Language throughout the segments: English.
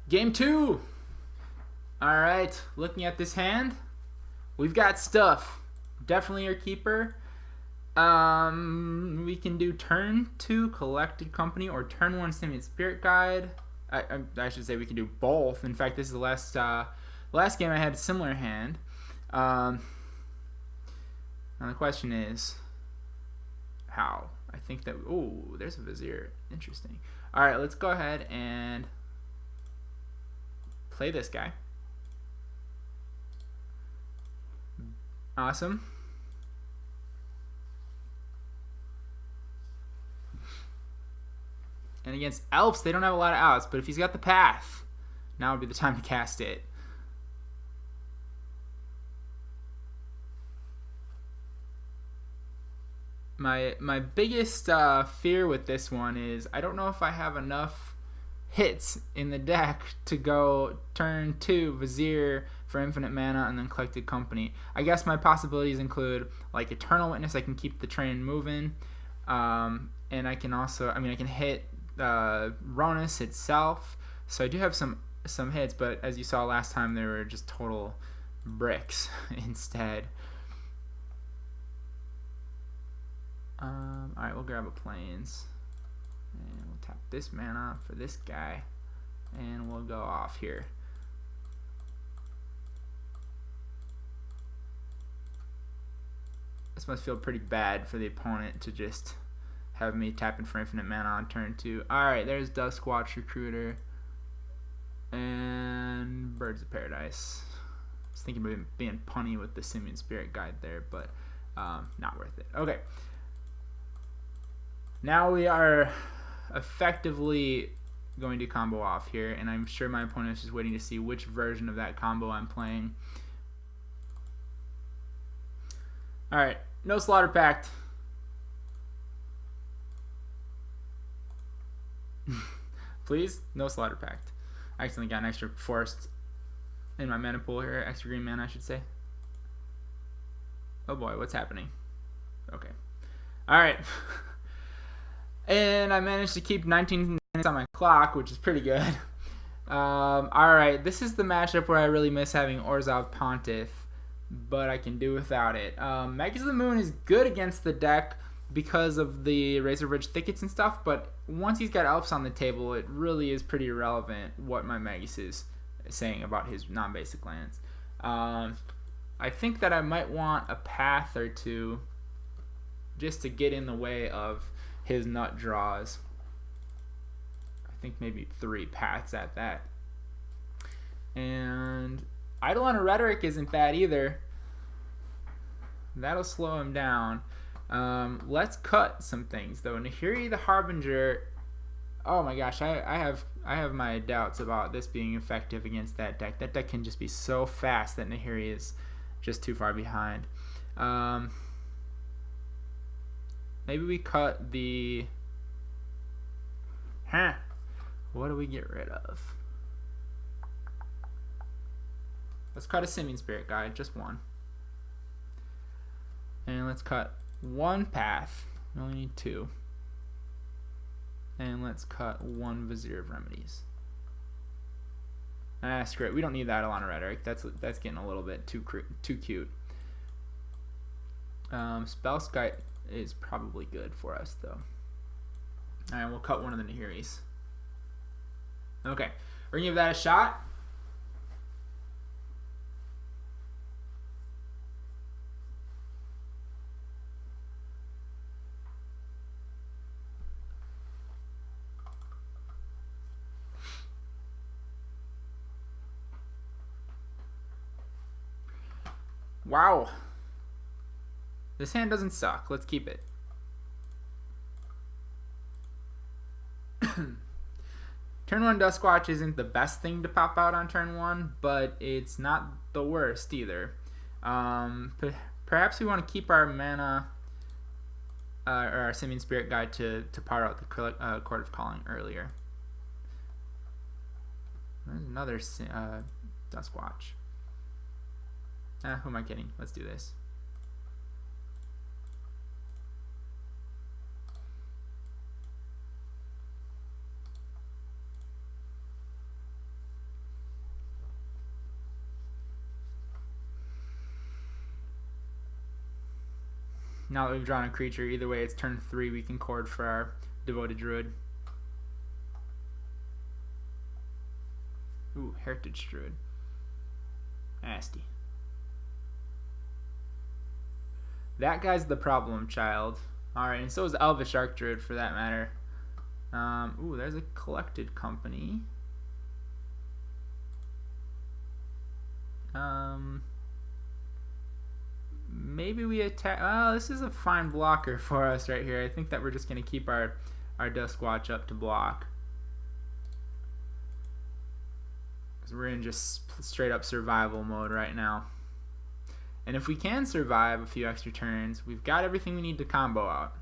Game 2. Alright, looking at this hand, we've got stuff. Definitely your keeper. We can do turn 2 Collected Company or turn 1 Simian Spirit Guide. I should say we can do both. In fact, this is the last game I had a similar hand. Now the question is, how? I think that... Ooh, there's a Vizier. Interesting. Alright, let's go ahead and play this guy. Awesome. And against Elves, they don't have a lot of outs, but if he's got the path, now would be the time to cast it. My biggest fear with this one is I don't know if I have enough hits in the deck to go turn 2 Vizier for infinite mana and then Collected Company. I guess my possibilities include like Eternal Witness. I can keep the train moving, and I can also, I can hit Rhonas itself. So I do have some hits, but as you saw last time, they were just total bricks instead. Alright, we'll grab a Plains. And we'll tap this mana for this guy. And we'll go off here. This must feel pretty bad for the opponent to just have me tapping for infinite mana on turn 2. Alright, there's Duskwatch Recruiter. And Birds of Paradise. I was thinking about being punny with the Simian Spirit Guide there, but not worth it. Okay. Now we are effectively going to combo off here, and I'm sure my opponent is just waiting to see which version of that combo I'm playing. Alright, no Slaughter Pact. Please, no Slaughter Pact. I accidentally got an extra forest in my mana pool here, extra green mana I should say. Oh boy, what's happening? Okay. Alright. And I managed to keep 19 minutes on my clock, which is pretty good. Alright, this is the matchup where I really miss having Orzhov Pontiff, but I can do without it. Magus of the Moon is good against the deck because of the Razorverge Thickets and stuff, but once he's got Elves on the table, it really is pretty irrelevant what my Magus is saying about his non-basic lands. I think that I might want a path or two just to get in the way of his nut draws. I think maybe 3 paths at that. And Eidolon of Rhetoric isn't bad either. That'll slow him down. Let's cut some things though. Nahiri the Harbinger. Oh my gosh, I have my doubts about this being effective against that deck. That deck can just be so fast that Nahiri is just too far behind. Maybe we cut the... What do we get rid of? Let's cut a Simian Spirit Guide, just one. And let's cut 1 path. We only need 2. And let's cut 1 Vizier of Remedies. Screw it. We don't need that Eidolon of Rhetoric. That's getting a little bit too cute. Spellskite is probably good for us though. Alright, we'll cut one of the Nahiris. Okay, we're gonna give that a shot. Wow. This hand doesn't suck. Let's keep it. Turn 1 Duskwatch isn't the best thing to pop out on turn 1, but it's not the worst either. Perhaps we want to keep our mana, or our Simian Spirit Guide to power out the Chord of Calling earlier. There's another Duskwatch. Who am I kidding? Let's do this. Now that we've drawn a creature, either way, it's turn 3. We can chord for our Devoted Druid. Ooh, Heritage Druid. Nasty. That guy's the problem child. Alright, and so is Elvish Archdruid for that matter. Ooh, there's a collected company. Maybe we attack. Oh, this is a fine blocker for us right here. I think that we're just going to keep our Duskwatch up to block. Because we're in just straight up survival mode right now. And if we can survive a few extra turns, we've got everything we need to combo out.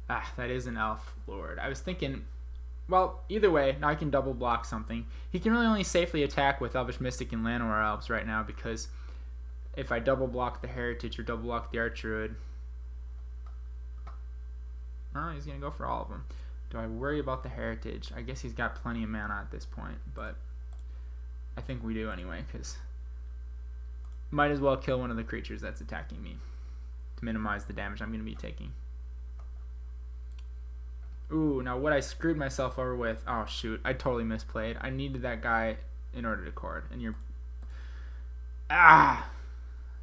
Ah, that is an Elf Lord. I was thinking, well, either way, now I can double block something. He can really only safely attack with Elvish Mystic and Llanowar Elves right now, because if I double block the Heritage or double block the Archdruid, oh, he's going to go for all of them. Do I worry about the Heritage? I guess he's got plenty of mana at this point, but I think we do anyway, because might as well kill one of the creatures that's attacking me to minimize the damage I'm going to be taking. Ooh, now what I screwed myself over with, oh shoot, I totally misplayed. I needed that guy in order to chord, and you're, that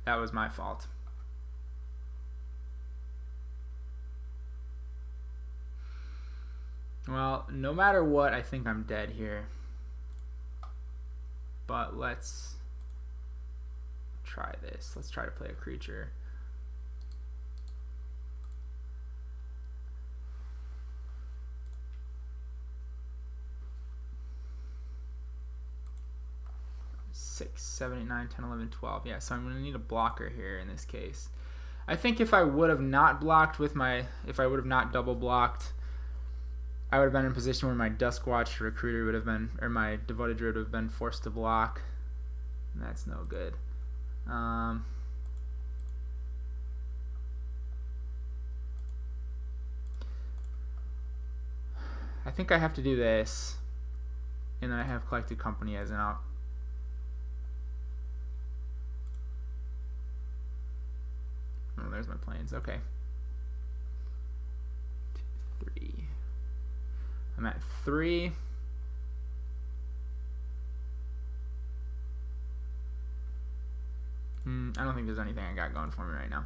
was my fault. Well, no matter what, I think I'm dead here. But let's try this. Let's try to play a creature. Six, 7, 8, 9, 10, 11, 12. Yeah, so I'm going to need a blocker here in this case. I think if I would have not blocked with my, if I would have not double blocked, I would have been in a position where my Duskwatch Recruiter would have been, or my Devoted Druid would have been forced to block. And that's no good. I think I have to do this, and then I have Collected Company as an out. Oh, there's my planes. Okay. 2, 3. I'm at 3. I don't think there's anything I got going for me right now.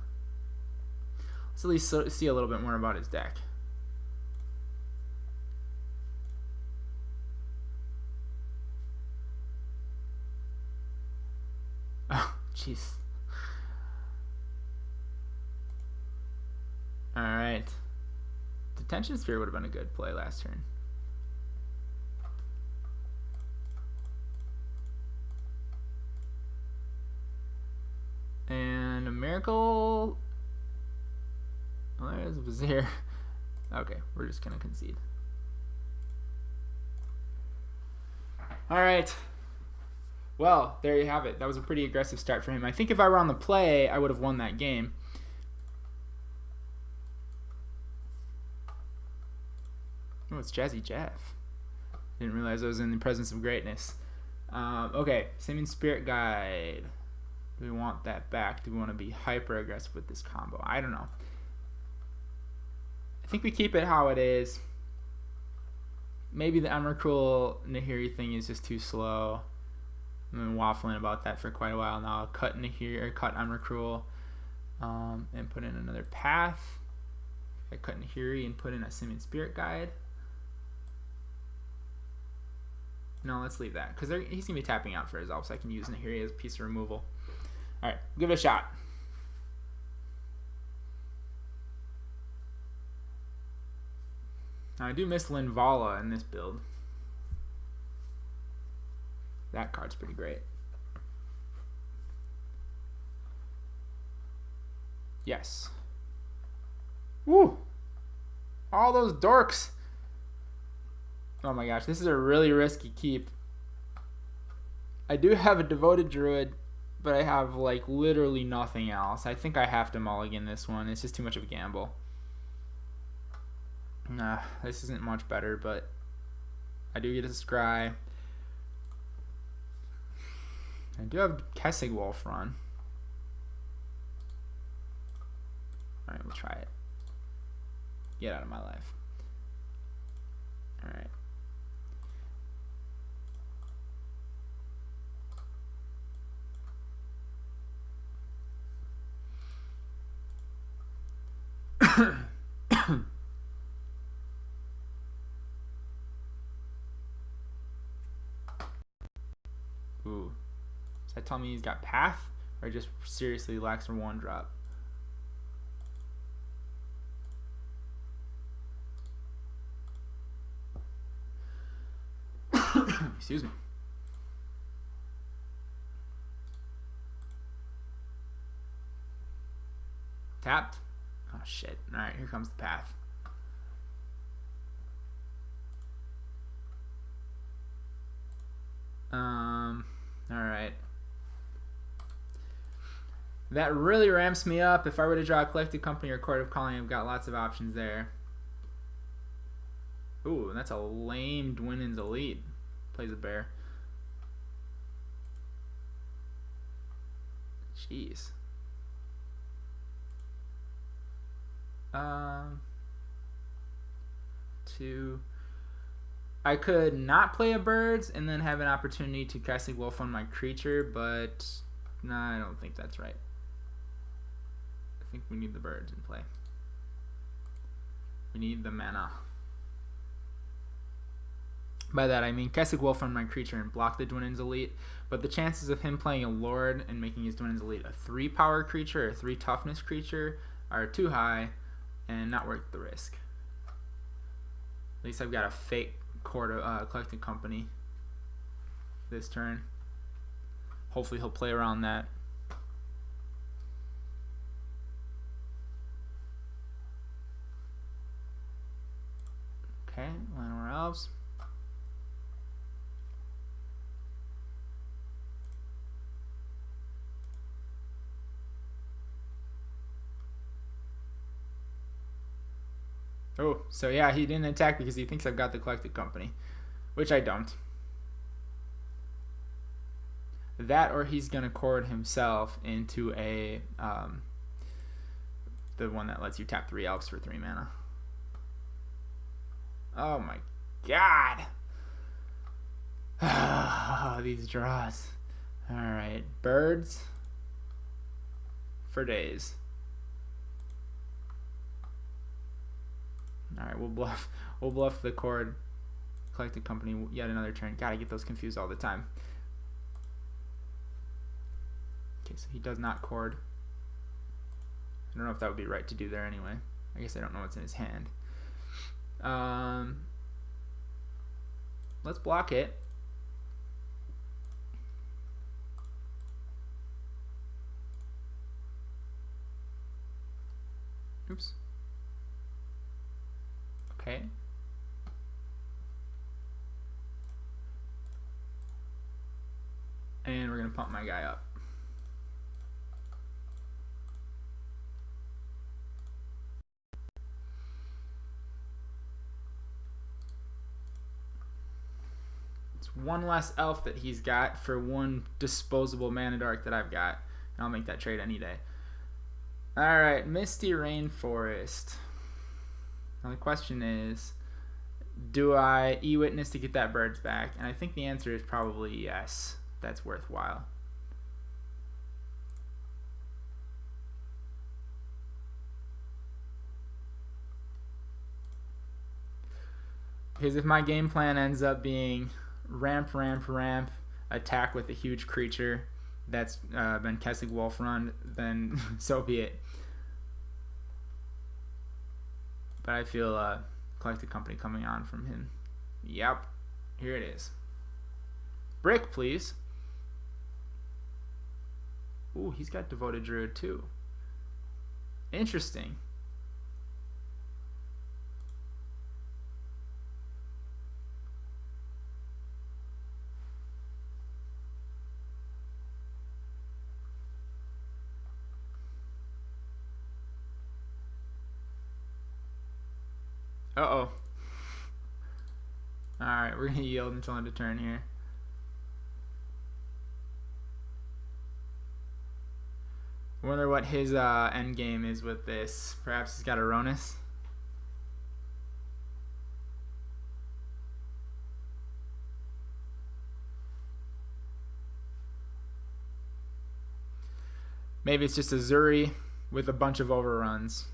Let's at least see a little bit more about his deck. Oh, jeez. Alright. Detention Sphere would have been a good play last turn. And a Miracle. Oh, there's a Vizier. Okay, we're just going to concede. Alright. Well, there you have it. That was a pretty aggressive start for him. I think if I were on the play, I would have won that game. Oh, it's Jazzy Jeff. Didn't realize I was in the presence of greatness. Okay, Simian Spirit Guide. Do we want that back? Do we want to be hyper aggressive with this combo? I don't know. I think we keep it how it is. Maybe the Emrakul Nahiri thing is just too slow. I've been waffling about that for quite a while now. I'll cut Nahiri, or cut Emrakul, and put in another path. I cut Nahiri and put in a Simian Spirit Guide. No, let's leave that, because he's going to be tapping out for his elf, so I can use Nahiri as a piece of removal. Alright, give it a shot. Now, I do miss Linvala in this build. That card's pretty great. Yes. Woo! All those dorks! Oh my gosh, this is a really risky keep. I do have a Devoted Druid but I have like literally nothing else. I think I have to mulligan this one. It's just too much of a gamble. Nah, this isn't much better, but I do get a scry. I do have Kessig Wolf Run. Alright, we'll try it. Get out of my life. Alright. Ooh. Does that tell me he's got Path? Or just seriously lacks a 1-drop? Excuse me. Tapped. Oh shit. Alright, here comes the Path. Alright. That really ramps me up. If I were to draw a Collected Company or Chord of Calling, I've got lots of options there. Ooh, that's a lame Dwinnen's Elite. Plays a bear. Jeez. I could not play a birds and then have an opportunity to Kessig Wolf on my creature, but nah, I don't think that's right. I think we need the birds in play. We need the mana. By that I mean Kessig Wolf on my creature and block the Dwinnen's Elite, but the chances of him playing a Lord and making his Dwinnen's Elite a 3 power creature or 3 toughness creature are too high and not worth the risk. At least I've got a fake Collected Company this turn. Hopefully he'll play around that. Okay, Llanowar Elves. Oh, so yeah, he didn't attack because he thinks I've got the Collected Company, which I don't. That or he's going to chord himself into a the one that lets you tap 3 elves for 3 mana. Oh my god. These draws. Alright, birds for days. Alright, we'll bluff the Chord Collected Company yet another turn. God, I get those confused all the time. Okay, so he does not chord. I don't know if that would be right to do there anyway. I guess I don't know what's in his hand. Let's block it. Oops. Okay. And we're going to pump my guy up. It's 1 less elf that he's got for 1 disposable mana dark that I've got. And I'll make that trade any day. Alright, Misty Rainforest. Now the question is, do I E-Witness to get that birds back? And I think the answer is probably yes. That's worthwhile. Because if my game plan ends up being ramp, attack with a huge creature that's been Kessig Wolf Run, then so be it. But I feel Collected Company coming on from him. Yep, here it is. Brick, please. Ooh, he's got Devoted Druid too. Interesting. Uh-oh. Alright, we're going to yield until end of turn here. I wonder what his end game is with this. Perhaps he's got a Rhonas. Maybe it's just a Zuri with a bunch of overruns.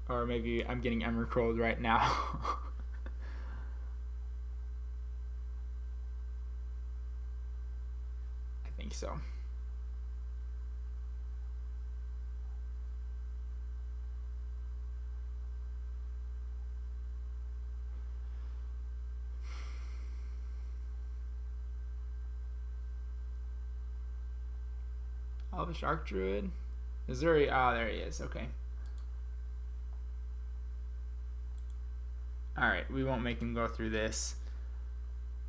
Or maybe I'm getting Emrakul right now. I think so. Elvish Archdruid. Missouri. Oh, there he is. Okay. Alright, we won't make him go through this.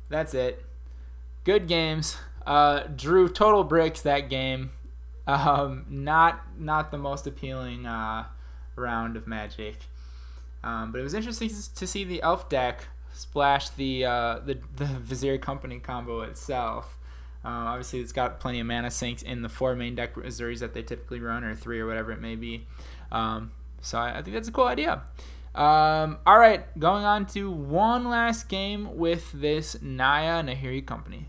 That's it. Good games. Drew total bricks that game. Not the most appealing round of Magic. But it was interesting to see the Elf deck splash the Vizier Company combo itself. Obviously, it's got plenty of mana sinks in the 4 main deck Azuris that they typically run, or 3 or whatever it may be. So I think that's a cool idea. Alright, going on to one last game with this Nahiri Company.